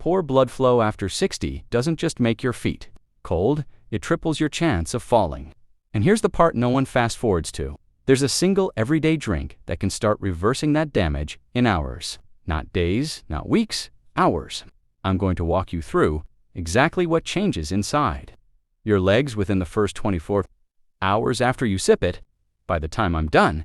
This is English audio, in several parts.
Poor blood flow after 60 doesn't just make your feet cold, it triples your chance of falling. And here's the part no one fast forwards to. There's a single everyday drink that can start reversing that damage in hours. Not days, not weeks, hours. I'm going to walk you through exactly what changes inside your legs within the first 24 hours after you sip it. By the time I'm done,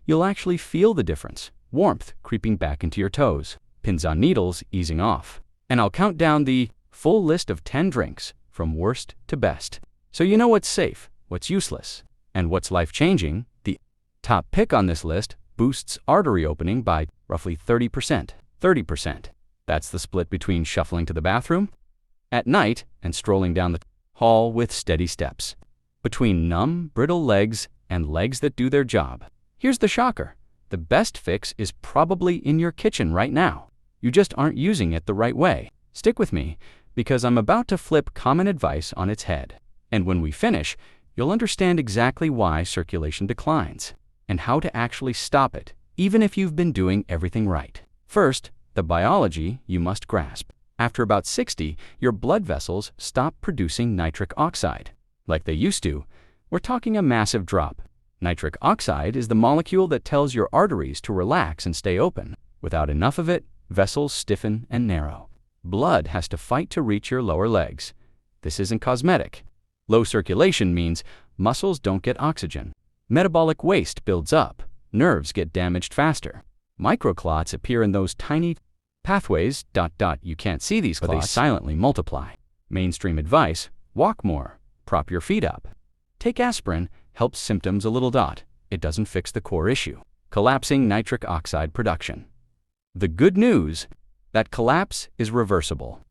you'll actually feel the difference. Warmth creeping back into your toes, pins on needles easing off. And I'll count down the full list of 10 drinks from worst to best, so you know what's safe, what's useless, and what's life-changing. The top pick on this list boosts artery opening by roughly 30%. 30%. That's the split between shuffling to the bathroom at night and strolling down the hall with steady steps. Between numb, brittle legs and legs that do their job. Here's the shocker. The best fix is probably in your kitchen right now. You just aren't using it the right way. Stick with me, because I'm about to flip common advice on its head. And when we finish, you'll understand exactly why circulation declines and how to actually stop it, even if you've been doing everything right. First, the biology you must grasp. After about 60, your blood vessels stop producing nitric oxide. Like they used to, we're talking a massive drop. Nitric oxide is the molecule that tells your arteries to relax and stay open. Without enough of it, vessels stiffen and narrow. Blood has to fight to reach your lower legs. This isn't cosmetic. Low circulation means muscles don't get oxygen. Metabolic waste builds up. Nerves get damaged faster. Microclots appear in those tiny pathways. You can't see these clots, but they silently multiply. Mainstream advice: walk more, prop your feet up. Take aspirin, helps symptoms a little. It doesn't fix the core issue, collapsing nitric oxide production. The good news: that collapse is reversible.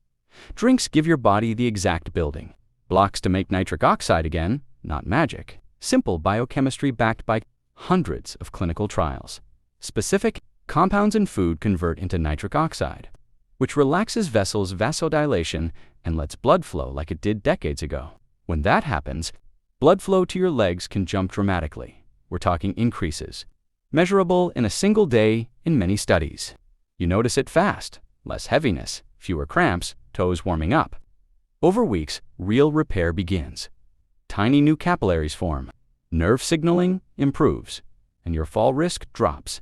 Drinks give your body the exact building blocks to make nitric oxide again, not magic. Simple biochemistry backed by hundreds of clinical trials. Specific compounds in food convert into nitric oxide, which relaxes vessels' vasodilation and lets blood flow like it did decades ago. When that happens, blood flow to your legs can jump dramatically. We're talking increases, measurable in a single day in many studies. You notice it fast, less heaviness, fewer cramps, toes warming up. Over weeks, real repair begins. Tiny new capillaries form, nerve signaling improves, and your fall risk drops.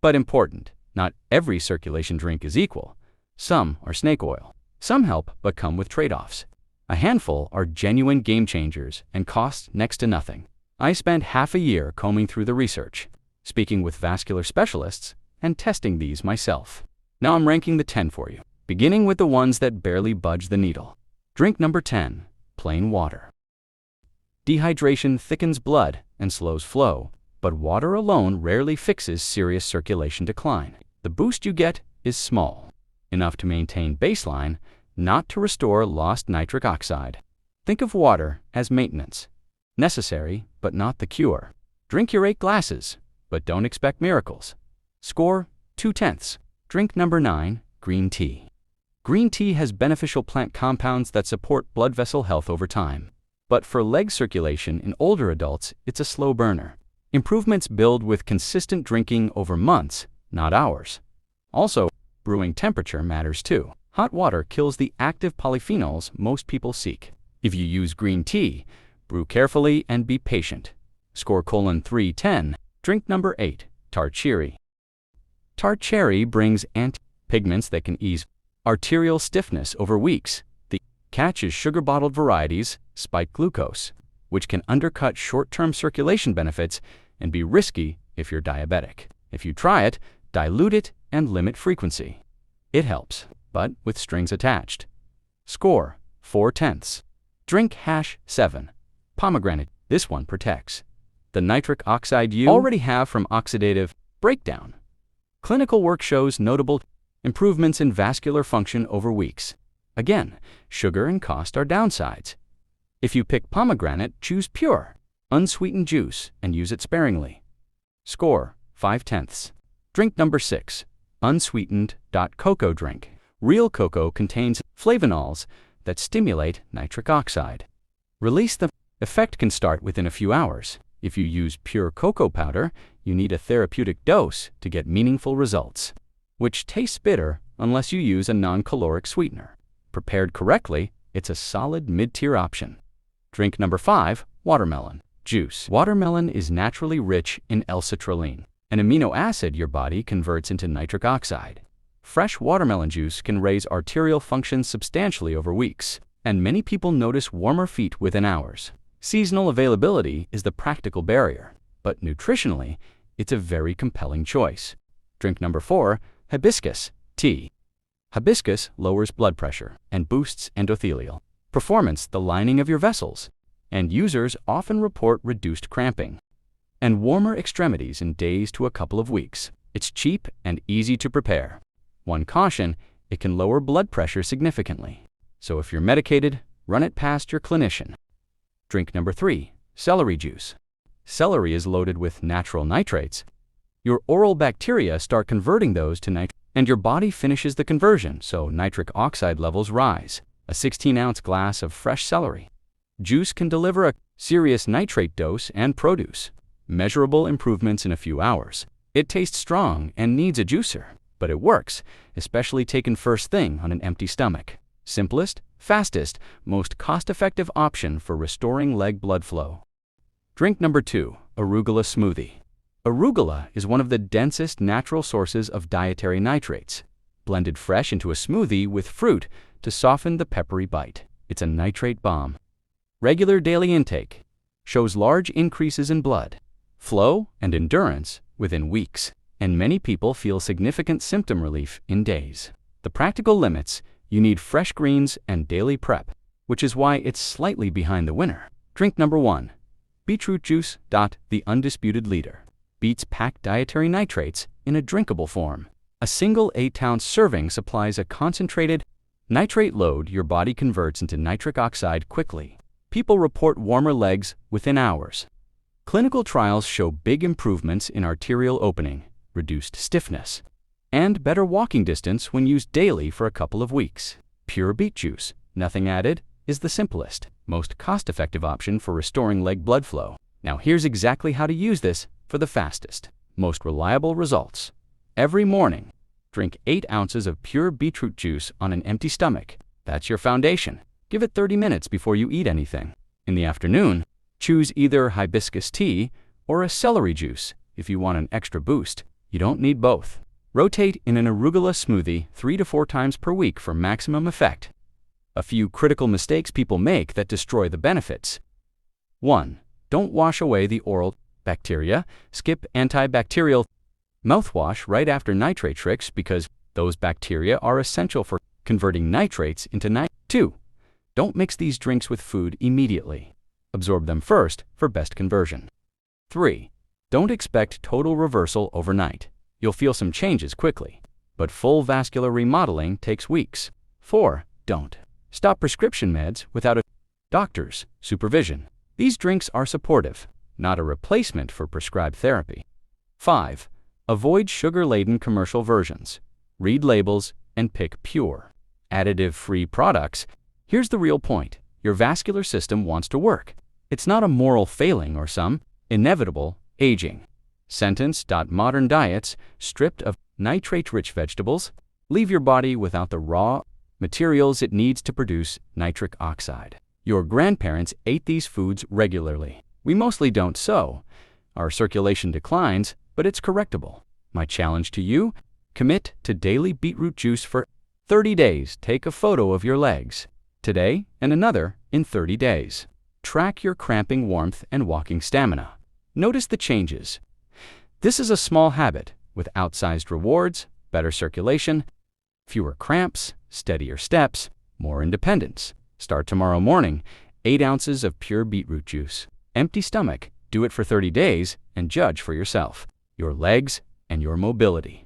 But important, not every circulation drink is equal. Some are snake oil. Some help but come with trade-offs. A handful are genuine game changers and cost next to nothing. I spent half a year combing through the research, speaking with vascular specialists, and testing these myself. Now I'm ranking the 10 for you, beginning with the ones that barely budge the needle. Drink number 10, plain water. Dehydration thickens blood and slows flow, but water alone rarely fixes serious circulation decline. The boost you get is small, enough to maintain baseline, not to restore lost nitric oxide. Think of water as maintenance, necessary but not the cure. Drink your 8 glasses, but don't expect miracles. Score 2/10. Drink number 9, green tea. Green tea has beneficial plant compounds that support blood vessel health over time. But for leg circulation in older adults, it's a slow burner. Improvements build with consistent drinking over months, not hours. Also, brewing temperature matters too. Hot water kills the active polyphenols most people seek. If you use green tea, brew carefully and be patient. Score 3/10. Drink number 8, tart cherry. Tart cherry brings anti-pigments that can ease arterial stiffness over weeks. The catch is sugar-bottled varieties spike glucose, which can undercut short-term circulation benefits and be risky if you're diabetic. If you try it, dilute it and limit frequency. It helps, but with strings attached. Score 4/10. Drink #7, pomegranate. This one protects the nitric oxide you already have from oxidative breakdown. Clinical work shows notable improvements in vascular function over weeks. Again, sugar and cost are downsides. If you pick pomegranate, choose pure, unsweetened juice and use it sparingly. Score 5/10. Drink number 6, unsweetened cocoa drink. Real cocoa contains flavanols that stimulate nitric oxide. Release the effect can start within a few hours. If you use pure cocoa powder, you need a therapeutic dose to get meaningful results, which tastes bitter unless you use a non-caloric sweetener. Prepared correctly, it's a solid mid-tier option. Drink number 5, watermelon juice. Watermelon is naturally rich in L-citrulline, an amino acid your body converts into nitric oxide. Fresh watermelon juice can raise arterial function substantially over weeks, and many people notice warmer feet within hours. Seasonal availability is the practical barrier, but nutritionally, it's a very compelling choice. Drink number 4, hibiscus tea. Hibiscus lowers blood pressure and boosts endothelial performance, the lining of your vessels, and users often report reduced cramping and warmer extremities in days to a couple of weeks. It's cheap and easy to prepare. One caution, it can lower blood pressure significantly. So if you're medicated, run it past your clinician. Drink number 3, celery juice. Celery is loaded with natural nitrates. Your oral bacteria start converting those to nitrate, and your body finishes the conversion, so nitric oxide levels rise. A 16-ounce glass of fresh celery juice can deliver a serious nitrate dose and produce measurable improvements in a few hours. It tastes strong and needs a juicer, but it works, especially taken first thing on an empty stomach. Simplest, fastest, most cost-effective option for restoring leg blood flow. Drink number 2, arugula smoothie. Arugula is one of the densest natural sources of dietary nitrates, blended fresh into a smoothie with fruit to soften the peppery bite. It's a nitrate bomb. Regular daily intake shows large increases in blood flow and endurance within weeks, and many people feel significant symptom relief in days. The practical limits, you need fresh greens and daily prep, which is why it's slightly behind the winner. Drink number 1, Beetroot Juice. The undisputed leader. Beets pack dietary nitrates in a drinkable form. A single 8-ounce serving supplies a concentrated nitrate load your body converts into nitric oxide quickly. People report warmer legs within hours. Clinical trials show big improvements in arterial opening, reduced stiffness, and better walking distance when used daily for a couple of weeks. Pure beet juice, nothing added, is the simplest, most cost-effective option for restoring leg blood flow. Now here's exactly how to use this for the fastest, most reliable results. Every morning, drink 8 ounces of pure beetroot juice on an empty stomach. That's your foundation. Give it 30 minutes before you eat anything. In the afternoon, choose either hibiscus tea or a celery juice if you want an extra boost. You don't need both. Rotate in an arugula smoothie 3 to 4 times per week for maximum effect. A few critical mistakes people make that destroy the benefits. 1. Don't wash away the oral bacteria. Skip antibacterial mouthwash right after nitrate tricks because those bacteria are essential for converting nitrates into nitrates. 2. Don't mix these drinks with food immediately. Absorb them first for best conversion. 3. Don't expect total reversal overnight. You'll feel some changes quickly, but full vascular remodeling takes weeks. 4. Don't stop prescription meds without a doctor's supervision. These drinks are supportive, not a replacement for prescribed therapy. 5. Avoid sugar-laden commercial versions. Read labels and pick pure, additive-free products. Here's the real point. Your vascular system wants to work. It's not a moral failing or some inevitable aging sentence. Modern diets, stripped of nitrate-rich vegetables, leave your body without the raw materials it needs to produce nitric oxide. Your grandparents ate these foods regularly. We mostly don't, so our circulation declines, but it's correctable. My challenge to you, commit to daily beetroot juice for 30 days. Take a photo of your legs today and another in 30 days. Track your cramping warmth and walking stamina. Notice the changes. This is a small habit with outsized rewards, better circulation, fewer cramps, steadier steps, more independence. Start tomorrow morning. 8 ounces of pure beetroot juice. Empty stomach. Do it for 30 days and judge for yourself, your legs, and your mobility.